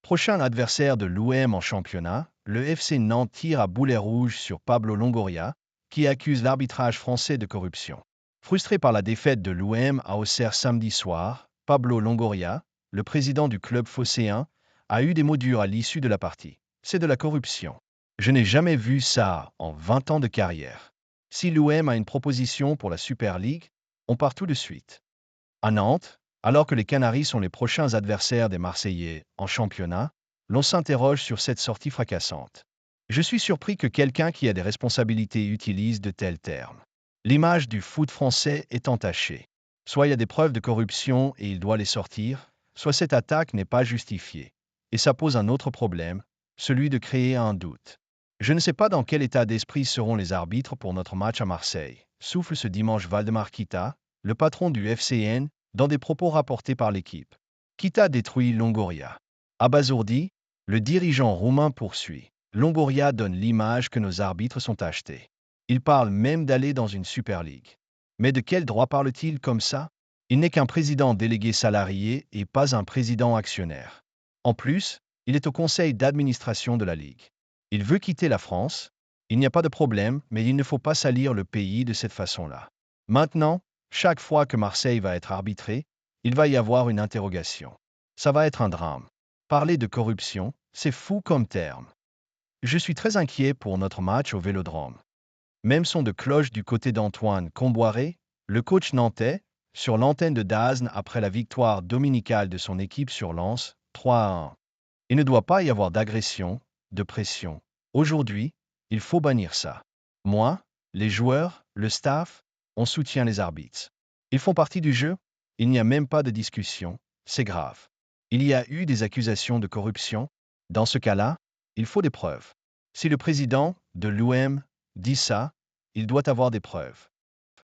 Prochain adversaire de l'OM en championnat, le FC Nantes tire à boulet rouge sur Pablo Longoria, qui accuse l'arbitrage français de corruption. Frustré par la défaite de l'OM à Auxerre samedi soir, Pablo Longoria, le président du club phocéen, a eu des mots durs à l'issue de la partie. C'est de la corruption. Je n'ai jamais vu ça en 20 ans de carrière. Si l'OM a une proposition pour la Super League, on part tout de suite. À Nantes, alors que les Canaries sont les prochains adversaires des Marseillais en championnat, l'on s'interroge sur cette sortie fracassante. Je suis surpris que quelqu'un qui a des responsabilités utilise de tels termes. L'image du foot français est entachée. Soit il y a des preuves de corruption et il doit les sortir, soit cette attaque n'est pas justifiée. Et ça pose un autre problème, celui de créer un doute. Je ne sais pas dans quel état d'esprit seront les arbitres pour notre match à Marseille, souffle ce dimanche Waldemar Kita, le patron du FCN, dans des propos rapportés par l'équipe. Kita détruit Longoria. Abasourdi, le dirigeant roumain poursuit. Longoria donne l'image que nos arbitres sont achetés. Il parle même d'aller dans une Super League. Mais de quel droit parle-t-il comme ça? Il n'est qu'un président délégué salarié et pas un président actionnaire. En plus, il est au conseil d'administration de la Ligue. Il veut quitter la France. Il n'y a pas de problème, mais il ne faut pas salir le pays de cette façon-là. Maintenant, chaque fois que Marseille va être arbitré, il va y avoir une interrogation. Ça va être un drame. Parler de corruption, c'est fou comme terme. Je suis très inquiet pour notre match au Vélodrome. Même son de cloche du côté d'Antoine Comboiré, le coach nantais, sur l'antenne de DAZN après la victoire dominicale de son équipe sur Lens, 3-1. Il ne doit pas y avoir d'agression, de pression. Aujourd'hui, il faut bannir ça. Moi, les joueurs, le staff, on soutient les arbitres. Ils font partie du jeu, il n'y a même pas de discussion, c'est grave. Il y a eu des accusations de corruption. Dans ce cas-là, il faut des preuves. Si le président de l'OM dit ça, il doit avoir des preuves.